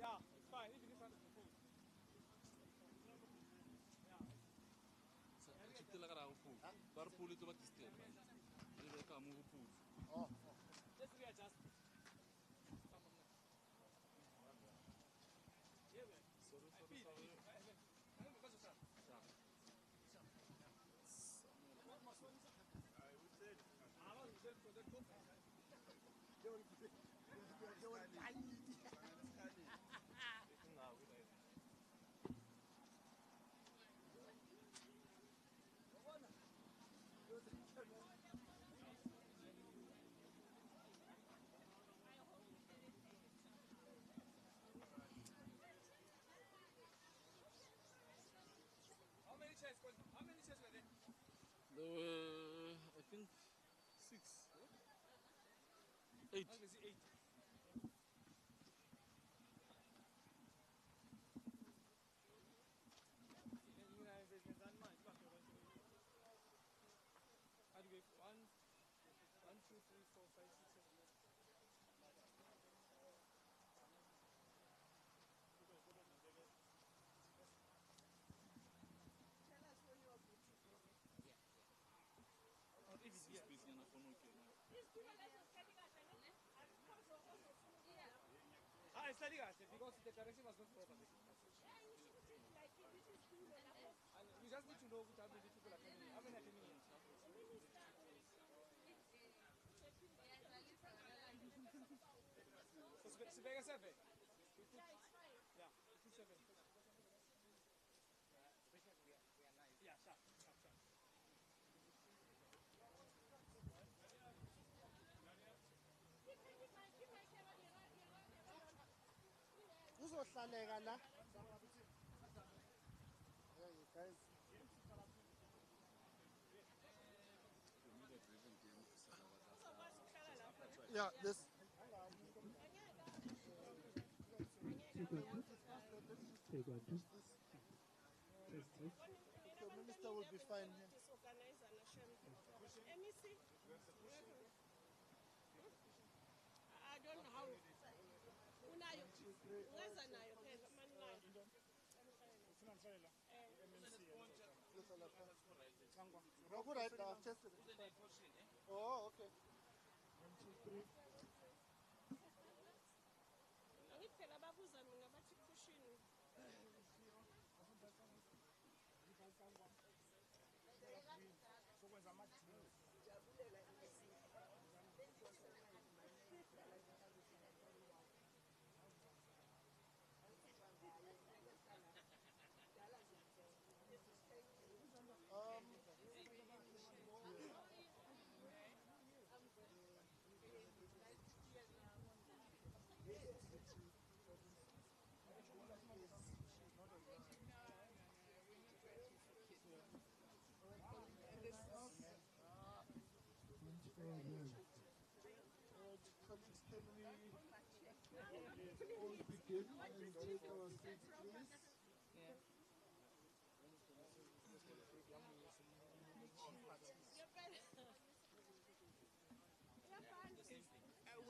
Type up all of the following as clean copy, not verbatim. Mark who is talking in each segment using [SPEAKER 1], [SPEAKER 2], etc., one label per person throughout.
[SPEAKER 1] Yeah, it's fine. Even in front of the pool. Just readjust. How many chairs were there?
[SPEAKER 2] There were, I think, 6. 8.
[SPEAKER 1] How is it 8? How do you go? 1, 2, 3, 4, 5, 6, 7. It's study because the direction was not properly. And we just need to know how many people are coming in. How many are coming in? So Sibega 7. Yeah, we put 7. Yeah, sharp.
[SPEAKER 3] Uzohlaleka la. Hey guys. Yeah, this.
[SPEAKER 4] Take one, two.
[SPEAKER 3] The minister will be fine here.
[SPEAKER 5] I don't know how. Unayo. Where's Anayo?
[SPEAKER 3] Oh, okay.
[SPEAKER 4] 1, 2, 3. Begin and take our seats, please.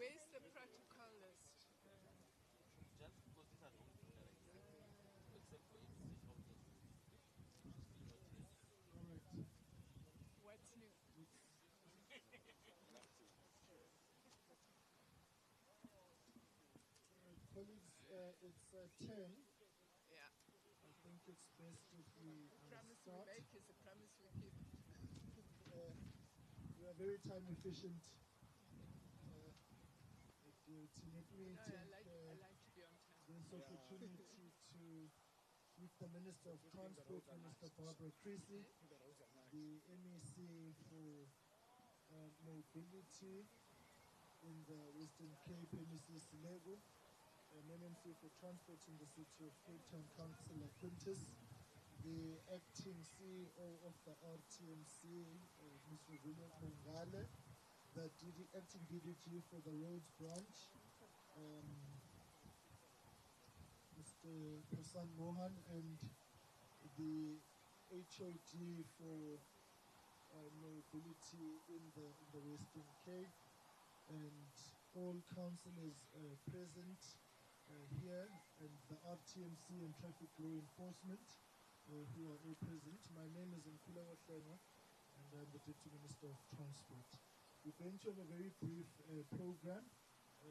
[SPEAKER 5] Where's the protocol list?
[SPEAKER 2] Just because these are the only things that I see, except for if
[SPEAKER 4] All right.
[SPEAKER 5] What's new?
[SPEAKER 4] Colleagues, it's 10.
[SPEAKER 5] Yeah.
[SPEAKER 4] I think it's best if we
[SPEAKER 5] Promise
[SPEAKER 4] start.
[SPEAKER 5] we make is a promise we keep.
[SPEAKER 4] We are very time efficient. Let me take
[SPEAKER 5] I like to be on time.
[SPEAKER 4] this opportunity to with the Minister of Transport, Minister Barbara Creecy, the MEC for Mobility in the Western Cape, MEC Hlengwa, MMC for Transport in the City of Cape Town, Councillor Quintus, the acting CEO of the RTMC, Mr. William Mongale, the acting DDG for the Roads Branch, Mr. Prasan Mohan, and the HOD for mobility in the Western Cape, and all councillors present here, and the RTMC and traffic law enforcement who are all present. My name is Hlengwa, and I'm the Deputy Minister of Transport. We're going to have a very brief program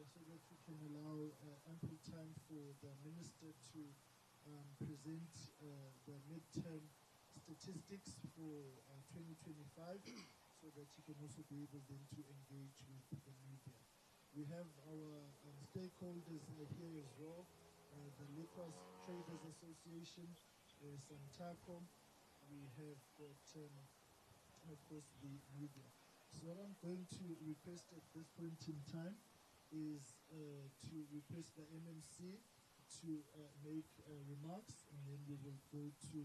[SPEAKER 4] so that we can allow ample time for the Minister to present the midterm statistics for 2025 so that you can also be able then to engage with the media. We have our stakeholders here as well, the Liquors Traders Association, Santaco. We have got, of course, the media. So what I'm going to request at this point in time is to request the MMC to make remarks, and then we will go to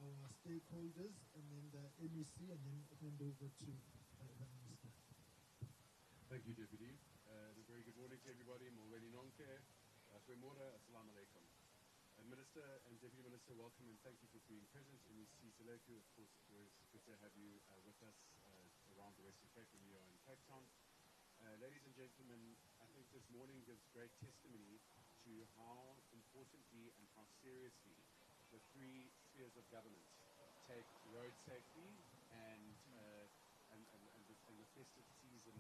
[SPEAKER 4] our stakeholders, and then the MEC, and then hand over to the Minister.
[SPEAKER 6] Thank you, Deputy. And a very good morning to everybody. Molweni nonke. Goeiemorgen. Assalamu alaikum. Minister and Deputy Minister, welcome and thank you for being present. MEC Hlengwa, of course, it's always good to have you with us around the Western Cape when we are in Cape Town. Ladies and gentlemen, I think this morning gives great testimony to how importantly and how seriously the three spheres of government take road safety and the festive season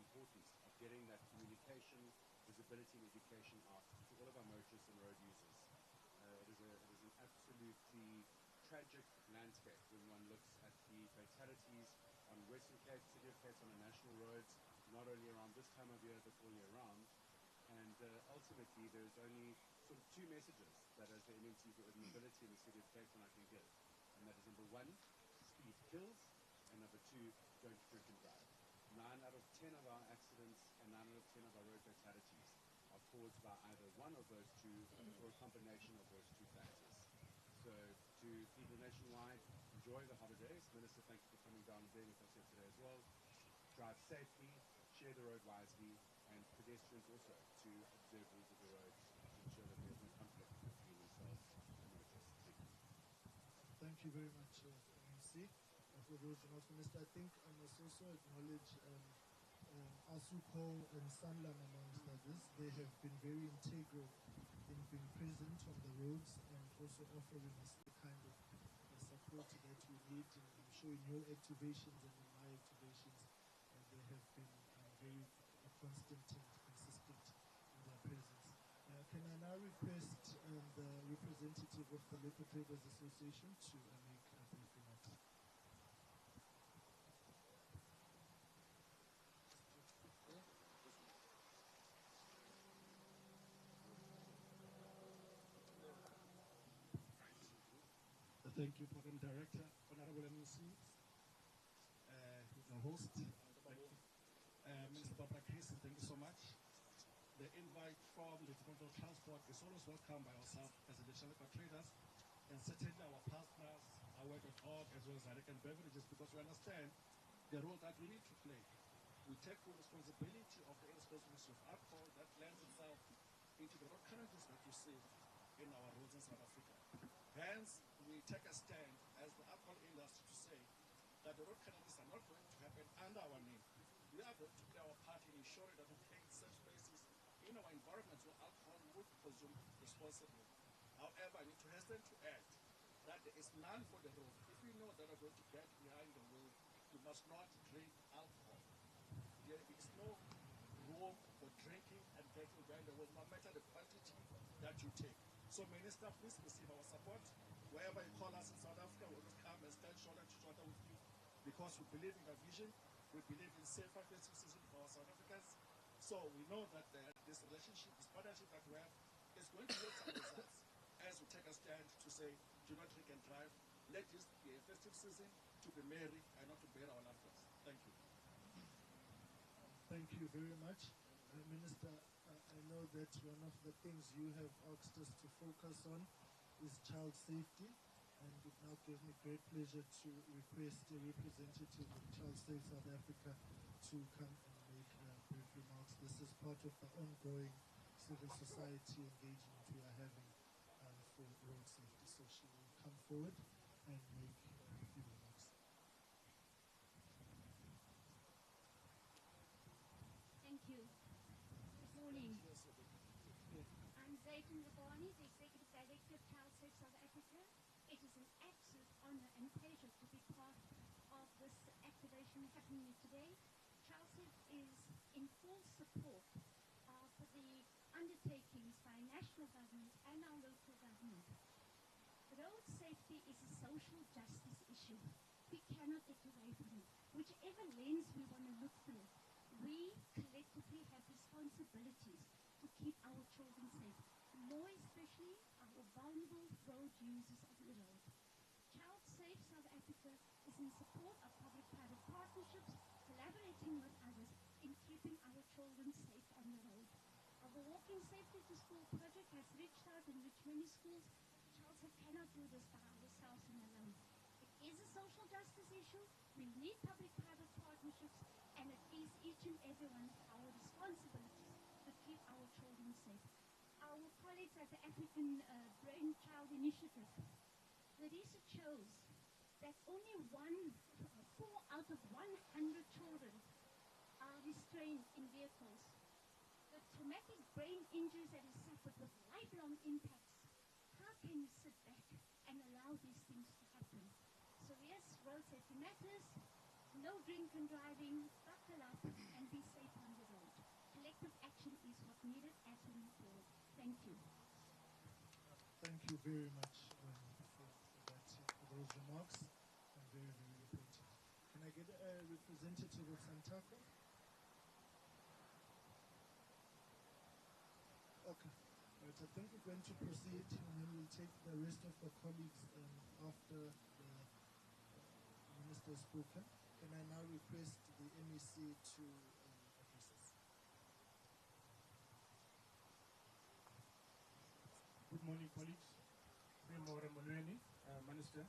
[SPEAKER 6] importance of getting that communication, visibility and education out to all of our motorists and road users. It is an absolutely tragic landscape when one looks at the fatalities on Western Cape, City of Cape, on the national roads, not only around this time of year, but all year round. And ultimately, there's only sort of two messages that as the MMC for mobility in the City of Cape Town I can give. And that is number one, speed kills, and number two, don't drink and drive. 9 out of 10 of our accidents and 9 out of 10 of our road fatalities are caused by either one of those two or a combination of those two factors. So to people nationwide, enjoy the holidays. Minister, thank you for coming down and being with us here today as well. Drive safely, share the road wisely, and pedestrians also to observe rules of the road to ensure that there's no conflict between themselves and motorists.
[SPEAKER 4] Thank you very much, MC. For those who are not Minister, I think I must also acknowledge Asuko and Sanlam amongst others. They have been very integral in being present on the roads and also offering us the kind of support that we need. And I'm sure in your activations and in my activations, they have been very constant and consistent in their presence. Can I now request the representative of the Liquor Traders Association to make a brief remarks?
[SPEAKER 7] Thank you, Program Director, Honorable MECs, the host, Minister Barbara Creecy, thank you so much. The invite from the Department of Transport is always welcome by ourselves as the Liquor Traders, and certainly our partners, our work with org, as well as American Beverages, because we understand the role that we need to play. We take full responsibility of the irresponsibility of alcohol that lends itself into the road challenges that we see in our roads in South Africa. Hence, we take a stand as the alcohol industry to say that the road challenges are not going to happen under our name. We are going to play our part in ensuring that we create safe spaces in our environments where alcohol would be consumed responsibly. However, I need to hasten to add that there is none for the road. If you know that you're going to get behind the wheel, you must not drink alcohol. There is no room for drinking and getting behind the wheel, no matter the quantity that you take. So, Minister, please receive our support. Wherever you call us in South Africa, we will come and stand shoulder to shoulder with you because we believe in our vision. We believe in safer festive season for our South Africans. So we know that this relationship, this partnership that we have is going to yield some results. as we take a stand to say, do not drink and drive. Let this be a festive season to be merry and not to bear our loved ones. Thank you.
[SPEAKER 4] Thank you very much. Minister, I know that one of the things you have asked us to focus on is child safety, and it now gives me great pleasure to request a representative of Child Safe South Africa to come and make brief remarks. This is part of the ongoing civil society engagement we are having for road safety. So she will come forward and make a few remarks.
[SPEAKER 8] Thank you. Good morning. I'm Zayton Rabani, the Executive Director of Child Safe South Africa. It is an absolute honor and pleasure to be part of this activation happening today. Child Safe is in full support of the undertakings by national government and our local government. Road safety is a social justice issue. We cannot get away from it. Whichever lens we want to look through, we collectively have responsibilities to keep our children safe, more especially our vulnerable road users of the road. Child Safe South Africa is in support of public-private partnerships, collaborating with others in keeping our children safe on the road. Our Walking Safety to School project has reached out and reached many schools. Child Safe cannot do this by ourselves and alone. It is a social justice issue. We need public-private partnerships, and it is each and every one of our responsibilities to keep our children safe. Our colleagues at the African Brain Child Initiative, the research shows that only 4 out of 100 children are restrained in vehicles. The traumatic brain injuries that is suffered with lifelong impacts, how can you sit back and allow these things to happen? So yes, road safety matters. No drink and driving, buckle up and be safe on the road. Collective action is what needed as we move forward. Thank you.
[SPEAKER 4] Thank you very much for those remarks. And very, very important. Can I get a representative of Santaco? Okay. Right, I think we're going to proceed, and then we'll take the rest of the colleagues after the minister has spoken. Can I now request the MEC to address us?
[SPEAKER 7] Good morning, colleagues. Premore Molweni, Minister,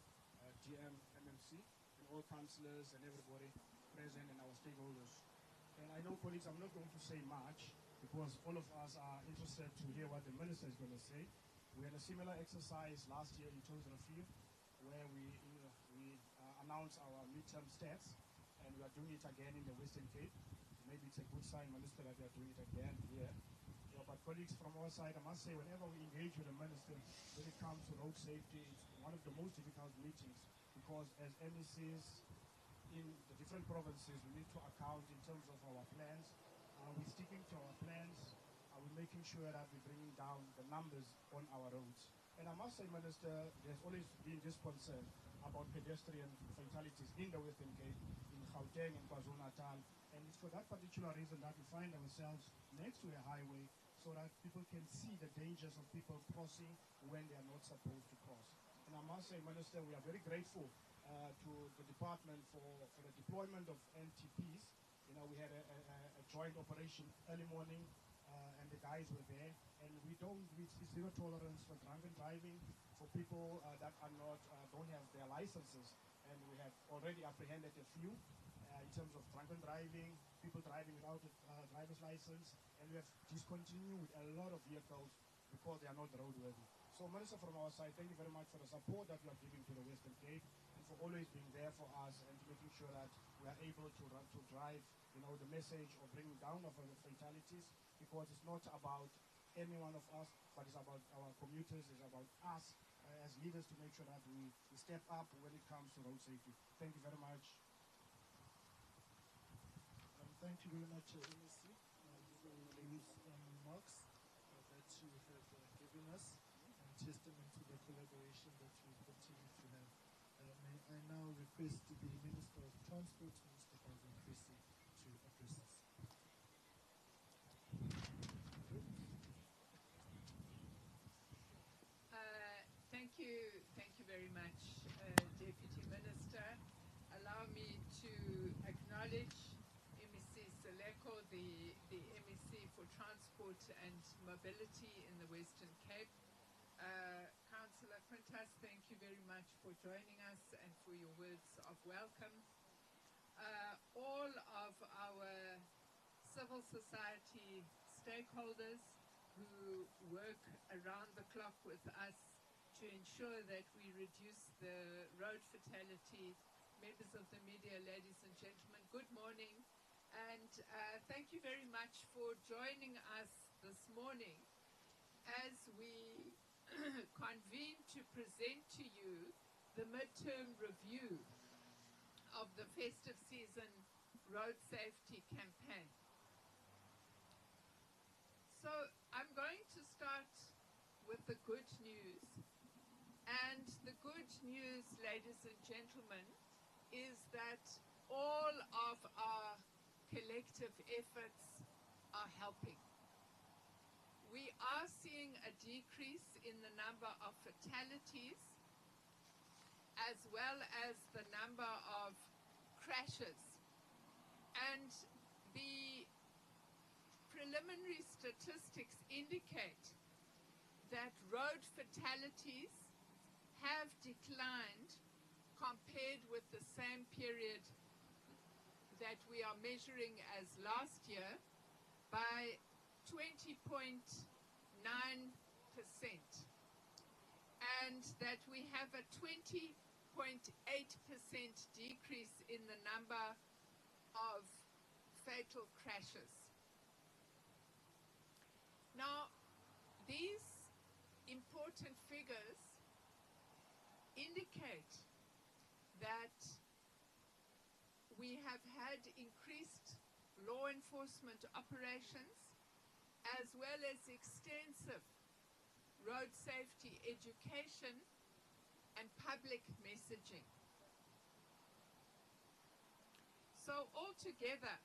[SPEAKER 7] GM, MMC, and all councillors and everybody present and our stakeholders. And I know, colleagues, I'm not going to say much because all of us are interested to hear what the Minister is going to say. We had a similar exercise last year in Review where we announced our midterm stats, and we are doing it again in the Western Cape. Maybe it's a good sign, Minister, that we are doing it again here. Yeah, but colleagues from our side, I must say, whenever we engage with the Minister when it comes to road safety, it's one of the most difficult meetings because as MECs in the different provinces, we need to account in terms of our plans. Are we sticking to our plans? Are we making sure that we're bringing down the numbers on our roads? And I must say, Minister, there's always been this concern about pedestrian fatalities in the Western Cape, in Gauteng and KwaZulu-Natal. And it's for that particular reason that we find ourselves next to a highway so that people can see the dangers of people crossing when they are not supposed to cross. And I must say, Minister, we are very grateful to the department for the deployment of NTPs. You know, we had a joint operation early morning, and the guys were there. And we it's zero tolerance for drunken driving, for people that are not, don't have their licenses. And we have already apprehended a few in terms of drunken driving, people driving without a driver's license, and we have discontinued a lot of vehicles because they are not roadworthy. So, Minister, from our side, thank you very much for the support that you are giving to the Western Cape and for always being there for us and making sure that we are able to drive, you know, the message of bringing down of our fatalities, because it's not about any one of us, but it's about our commuters, it's about us as leaders to make sure that we step up when it comes to road safety. Thank you very much.
[SPEAKER 4] Thank you very much, MEC, for those remarks that you have given us, and testament to the collaboration that we continue to have. May I now request the Minister of Transport, Mr. Creecy, to address us.
[SPEAKER 9] acknowledge MEC Seleko, the MEC for Transport and Mobility in the Western Cape. Councillor Quintus, thank you very much for joining us and for your words of welcome. All of our civil society stakeholders who work around the clock with us to ensure that we reduce the road fatalities, members of the media, ladies and gentlemen, good morning. And thank you very much for joining us this morning as we convene to present to you the midterm review of the festive season road safety campaign. So I'm going to start with the good news. And the good news, ladies and gentlemen, is that all of our collective efforts are helping. We are seeing a decrease in the number of fatalities as well as the number of crashes. And the preliminary statistics indicate that road fatalities have declined compared with the same period that we are measuring as last year by 20.9%, and that we have a 20.8% decrease in the number of fatal crashes. Now, these important figures indicate that we have had increased law enforcement operations as well as extensive road safety education and public messaging. So altogether,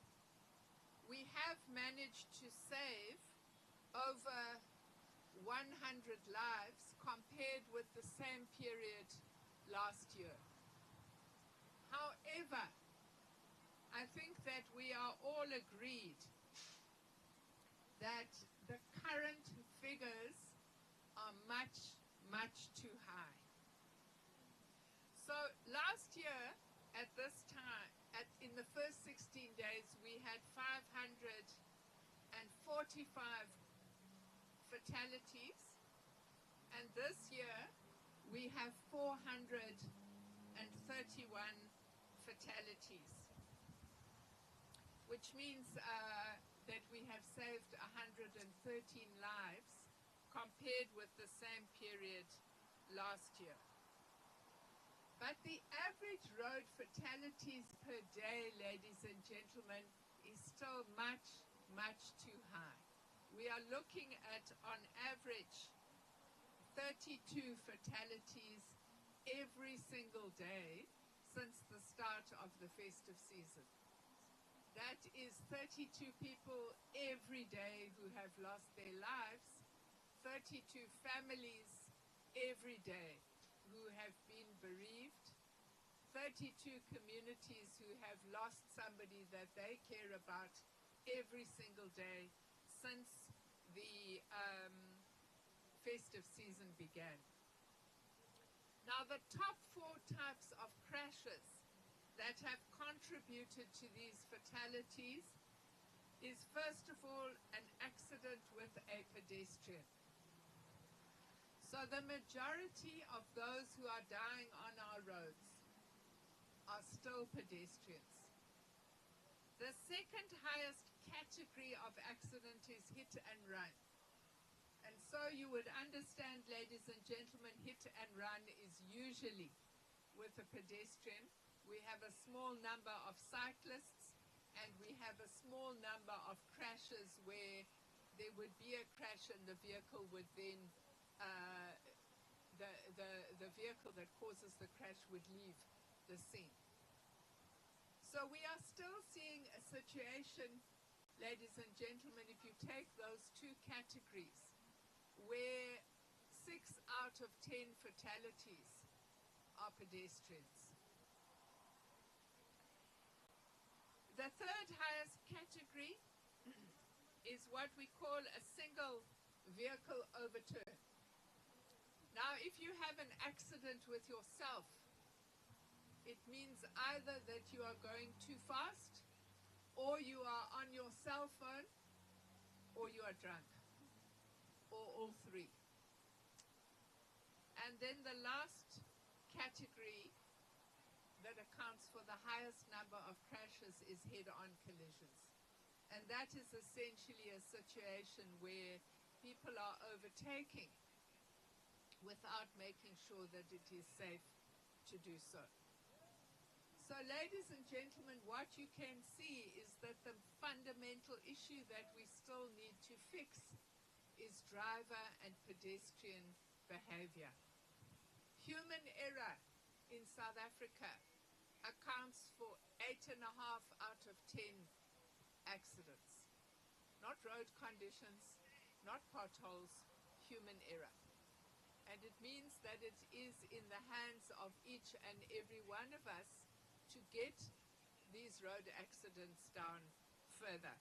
[SPEAKER 9] we have managed to save over 100 lives compared with the same period last year. However, I think that we are all agreed that the current figures are much, much too high. So last year at this time, in the first 16 days, we had 545 fatalities, and this year we have 431 fatalities, which means that we have saved 113 lives compared with the same period last year. But the average road fatalities per day, ladies and gentlemen, is still much, much too high. We are looking at, on average, 32 fatalities every single day since the start of the festive season. That is 32 people every day who have lost their lives, 32 families every day who have been bereaved, 32 communities who have lost somebody that they care about every single day since the festive season began. Now, the top 4 types of crashes that have contributed to these fatalities is, first of all, an accident with a pedestrian. So the majority of those who are dying on our roads are still pedestrians. The second highest category of accident is hit and run. And so you would understand, ladies and gentlemen, hit and run is usually with a pedestrian. We have a small number of cyclists, and we have a small number of crashes where there would be a crash and the vehicle would then the vehicle that causes the crash would leave the scene. So we are still seeing a situation, ladies and gentlemen, if you take those 2 categories, where 6 out of 10 fatalities are pedestrians. The third highest category is what we call a single vehicle overturn. Now, if you have an accident with yourself, it means either that you are going too fast, or you are on your cell phone, or you are drunk, or all three. And then the last category that accounts for the highest number of crashes is head-on collisions. And that is essentially a situation where people are overtaking without making sure that it is safe to do so. So, ladies and gentlemen, what you can see is that the fundamental issue that we still need to fix is driver and pedestrian behavior. Human error in South Africa accounts for 8.5 out of 10 accidents. Not road conditions, not potholes, human error. And it means that it is in the hands of each and every one of us to get these road accidents down further.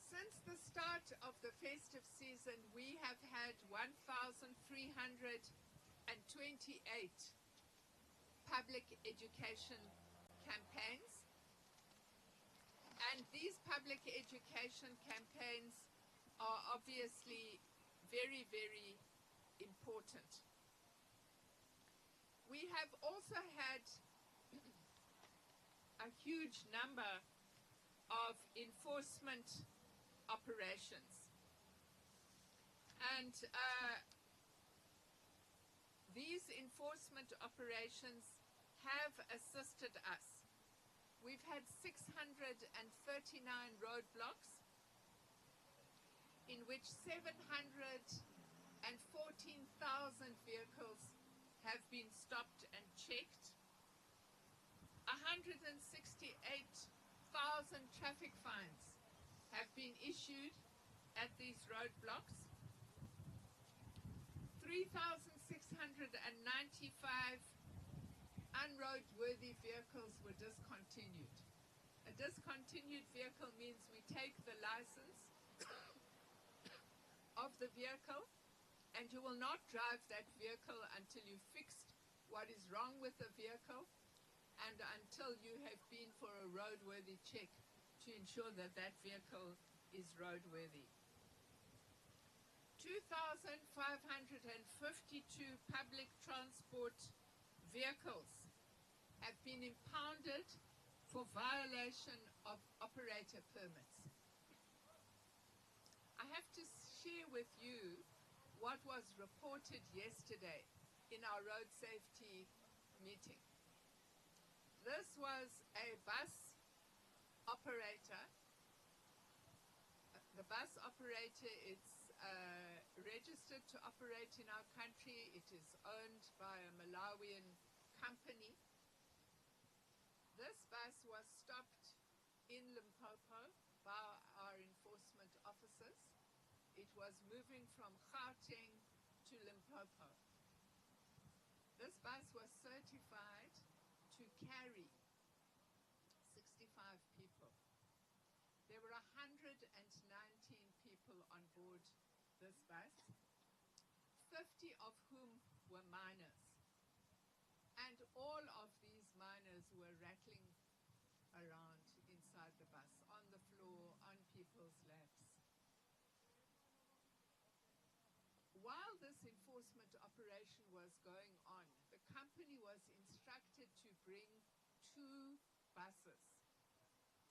[SPEAKER 9] Since the start of the festive season, we have had 1,328 public education campaigns. And these public education campaigns are obviously very, very important. We have also had a huge number of enforcement operations. And these enforcement operations have assisted us. We've had 639 roadblocks, in which 714,000 vehicles have been stopped and checked. 168,000 traffic fines have been issued at these roadblocks. 3,695 unroadworthy vehicles were discontinued. A discontinued vehicle means we take the license of the vehicle, and you will not drive that vehicle until you've fixed what is wrong with the vehicle and until you have been for a roadworthy check to ensure that that vehicle is roadworthy. 2,552 public transport vehicles have been impounded for violation of operator permits. I have to share with you what was reported yesterday in our road safety meeting. This was a bus operator. The bus operator is registered to operate in our country. It is owned by a Malawian company. This bus was stopped in Limpopo by our enforcement officers. It was moving from Gauteng to Limpopo. This bus was certified to carry 65 people. There were 119 people on board this bus, 50 of whom were minors. And all of these minors were rattling around inside the bus, on the floor, on people's laps. While this enforcement operation was going on, the company was instructed to bring 2 buses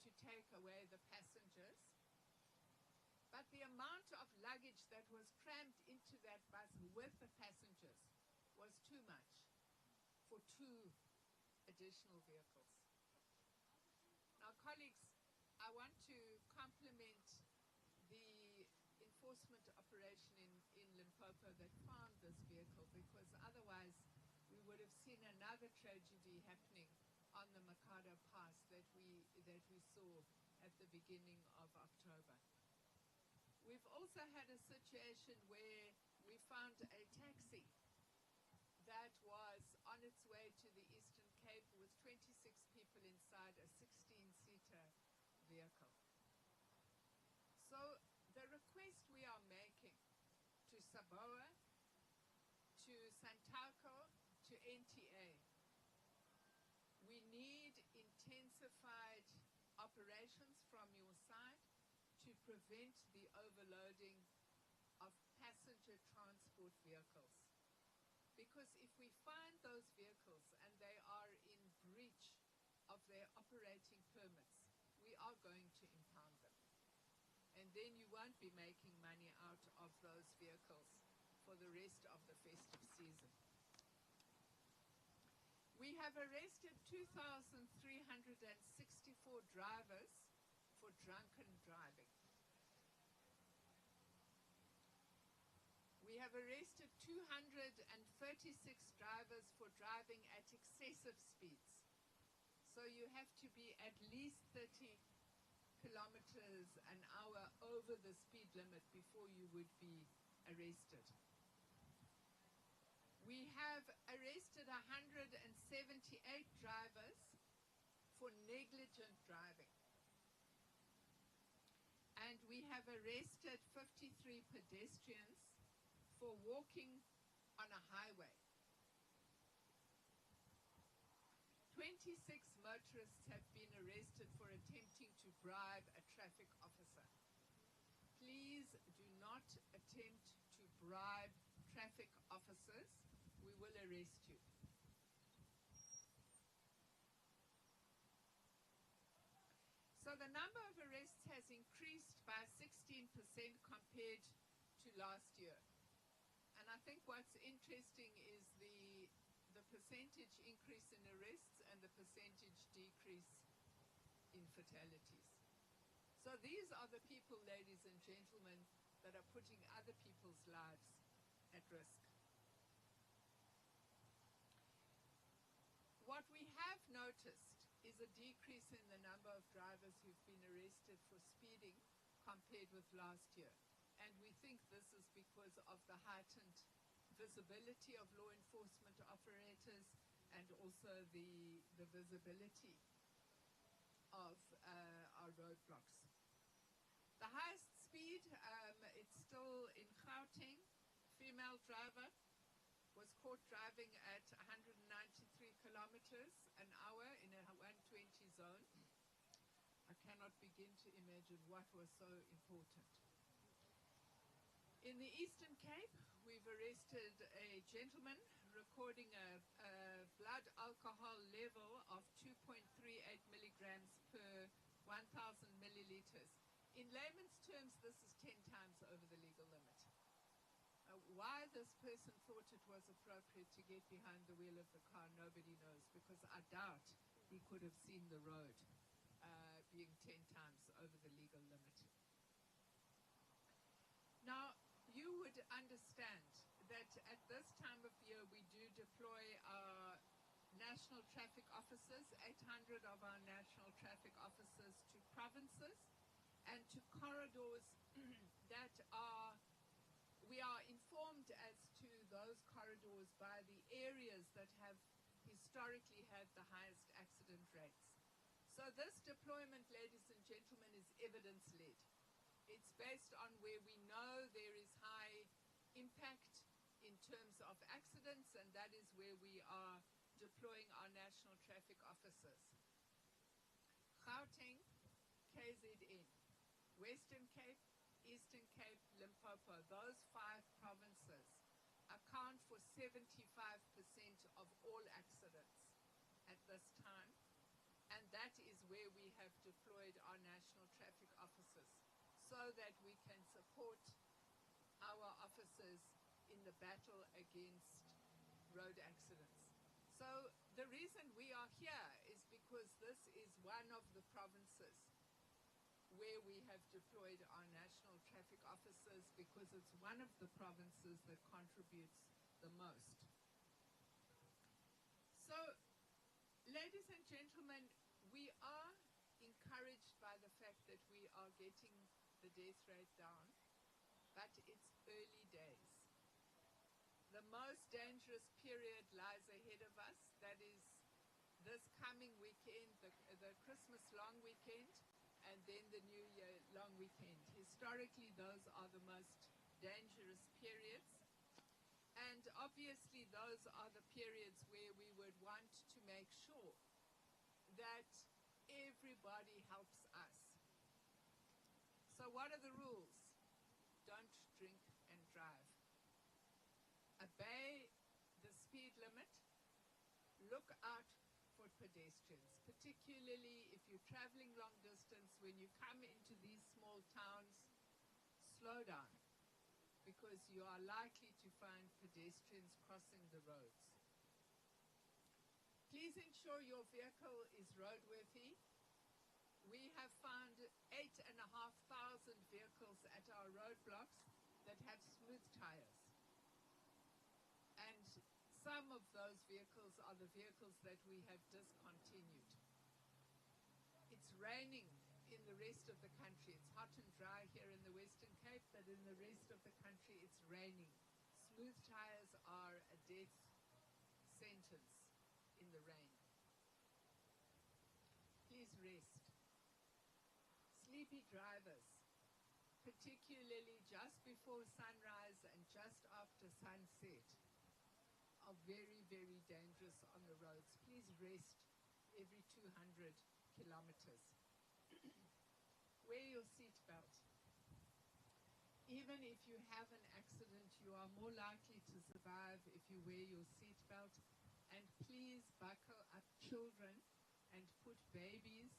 [SPEAKER 9] to take away the passengers. But the amount of luggage that was crammed into that bus with the passengers was too much for 2 additional vehicles. Now, colleagues, I want to compliment the enforcement operation in Limpopo that found this vehicle, because otherwise we would have seen another tragedy happening on the Mikado Pass that we saw at the beginning of October. We've also had a situation where we found a taxi that was on its way to the Eastern Cape with 26 people inside a 16-seater vehicle. So the request we are making to Saboa, to Santaco, to NTA, we need intensified operations from your side to prevent the overloading of passenger transport vehicles. Because if we find those vehicles and they are in breach of their operating permits, we are going to impound them. And then you won't be making money out of those vehicles for the rest of the festive season. We have arrested 2,364 drivers for drunken driving. We have arrested 236 drivers for driving at excessive speeds. So you have to be at least 30 kilometers an hour over the speed limit before you would be arrested. We have arrested 178 drivers for negligent driving. And we have arrested 53 pedestrians for walking on a highway. 26 motorists have been arrested for attempting to bribe a traffic officer. Please do not attempt to bribe traffic officers. We will arrest you. So the number of arrests has increased by 16% compared to last year. And I think what's interesting is the percentage increase in arrests and the percentage decrease in fatalities. So these are the people, ladies and gentlemen, that are putting other people's lives at risk. What we have noticed is a decrease in the number of drivers who've been arrested for speeding compared with last year. And we think this is because of the heightened visibility of law enforcement operators and also the visibility of our roadblocks. The highest speed, it's still in Gauteng. Female driver was caught driving at 193 kilometers an hour in a 120 zone. I cannot begin to imagine what was so important. In the Eastern Cape, we've arrested a gentleman recording a blood alcohol level of 2.38 milligrams per 1,000 milliliters. In layman's terms, this is 10 times over the legal limit. Why this person thought it was appropriate to get behind the wheel of the car, nobody knows, because I doubt he could have seen the road being 10 times over the legal limit. Now, you would understand that at this time of year we do deploy our national traffic officers, 800 of our national traffic officers, to provinces and to corridors that we are informed as to those corridors by the areas that have historically had the highest accident rates. So this deployment, ladies and gentlemen, is evidence-led. It's based on where we know there is high impact in terms of accidents, and that is where we are deploying our national traffic officers. Gauteng, KZN, Western Cape, Eastern Cape, Limpopo, those 5 provinces account for 75% of all accidents at this time, and that is where we have deployed our national traffic officers so that we can support our officers in the battle against road accidents. So the reason we are here is because this is one of the provinces where we have deployed our national traffic officers, because it's one of the provinces that contributes the most. So, ladies and gentlemen, we are encouraged by the fact that we are getting the death rate down, but it's early days. The most dangerous period lies ahead of us. That is this coming weekend, the Christmas long weekend, and then the New Year long weekend. Historically, those are the most dangerous periods. And obviously, those are the periods where we would want to make sure that everybody helps us. So what are the rules? Don't drink and drive. Obey the speed limit. Look out for pedestrians, particularly if you're traveling long distance. When you come into these small towns, slow down, because you are likely to find pedestrians crossing the roads. Please ensure your vehicle is roadworthy. We have found 8,500 vehicles at our roadblocks that have smooth tires. And some of those vehicles are the vehicles that we have discontinued. It's raining in the rest of the country. It's hot and dry here in the Western Cape, but in the rest of the country it's raining. Smooth tires are a death sentence in the rain. Please rest. Sleepy drivers, particularly just before sunrise and just after sunset, are very, very dangerous on the roads. Please rest every 200 kilometers. Wear your seatbelt. Even if you have an accident, you are more likely to survive if you wear your seatbelt. And please buckle up children and put babies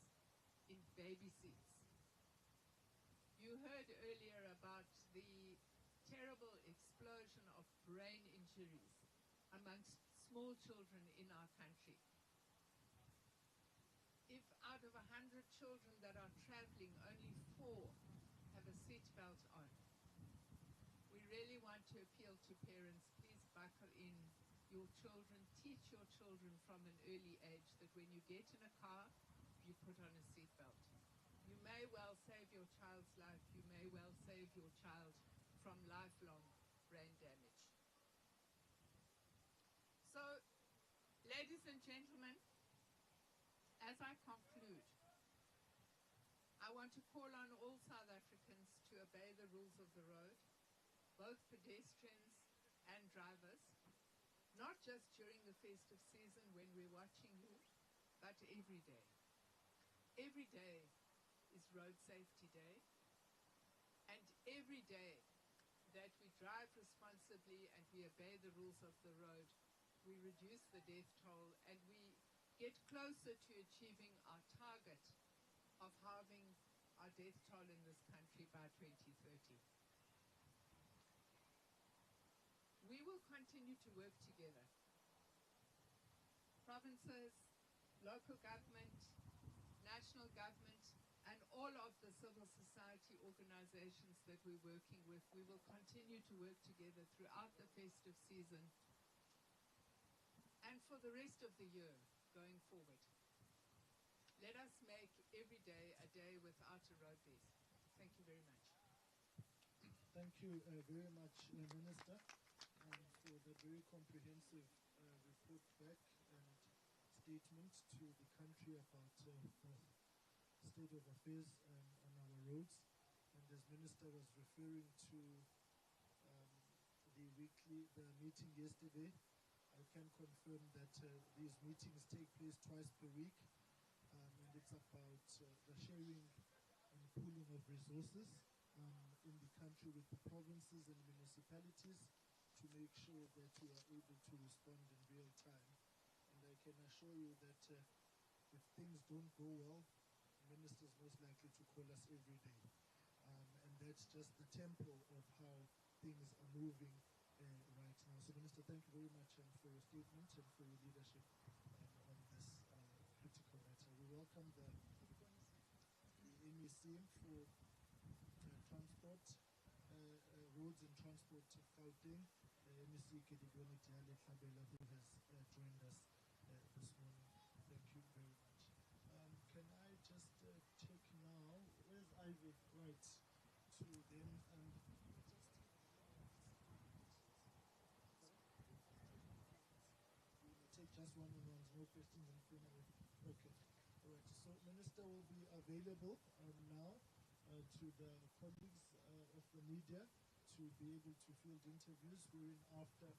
[SPEAKER 9] in baby seats. You heard earlier about the terrible explosion of brain injuries amongst small children in our country. If out of 100 children that are traveling, only 4 have a seatbelt on, we really want to appeal to parents, please buckle in your children, teach your children from an early age that when you get in a car, you put on a seatbelt. You may well save your child's life, you may well save your child from lifelong brain damage. So, ladies and gentlemen, as I conclude, I want to call on all South Africans to obey the rules of the road, both pedestrians and drivers, not just during the festive season when we're watching you, but every day. Every day is Road Safety Day, and every day that we drive responsibly and we obey the rules of the road, we reduce the death toll and we get closer to achieving our target of halving our death toll in this country by 2030. We will continue to work together. Provinces, local government, national government, and all of the civil society organizations that we're working with, we will continue to work together throughout the festive season and for the rest of the year going forward. Let us make every day a day without a road death. Thank you very much.
[SPEAKER 4] Thank you very much, Minister, for the very comprehensive report back and statement to the country about the state of affairs on our roads. And as Minister was referring to the meeting yesterday, I can confirm that these meetings take place twice per week, and it's about the sharing and pooling of resources in the country with the provinces and municipalities to make sure that we are able to respond in real time. And I can assure you that if things don't go well, the Minister is most likely to call us every day. And that's just the tempo of how things are moving right now. So Minister, thank you very much for your statement and for your leadership on this critical matter. We welcome the MEC for transport, roads and transport of Gauteng, MEC Kedibone Diale Hlabela, who has joined us this morning. Thank you very much. Can I just check now, where's Ivy? Right, to then take just just one-on-ones, no questions in plenary. Okay. All right. So Minister will be available now to the colleagues of the media to be able to field interviews, wherein after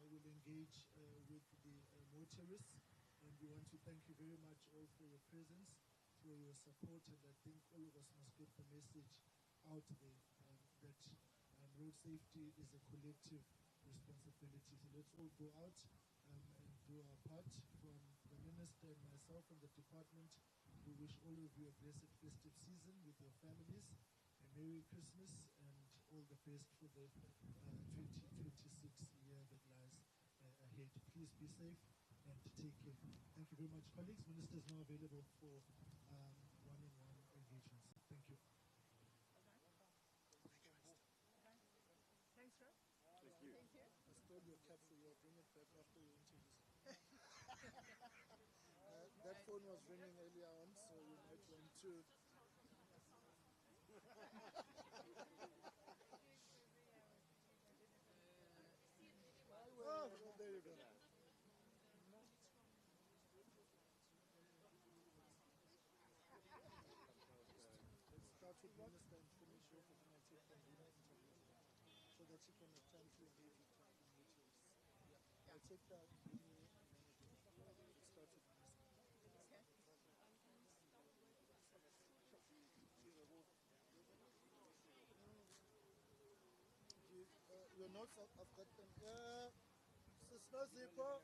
[SPEAKER 4] we'll engage with the motorists. And we want to thank you very much all for your presence, for your support, and I think all of us must get the message out there that road safety is a collective responsibility. So let's all go out and do our part. From the Minister and myself and the department, we wish all of you a blessed festive season with your families, a Merry Christmas, and all the best for the 2026 year that lies ahead. Please be safe and take care. Thank you very much, colleagues. Minister is now available for one-on-one engagements. Thank you.
[SPEAKER 9] Thanks, Rob.
[SPEAKER 6] Thank you.
[SPEAKER 9] Thank you.
[SPEAKER 3] I stole your cap for you. I'll bring it back after your interviews. That phone was ringing earlier on, so you might want to. Oh, well, there you go. Let's start with Minister and finish off, and then I'll take convener interviews so that you can have time to engage with the motorists. Yeah. I'll take that with me a minute. Let's start with Minister.
[SPEAKER 9] Okay.
[SPEAKER 3] Your notes, I've got them. Sister Zico.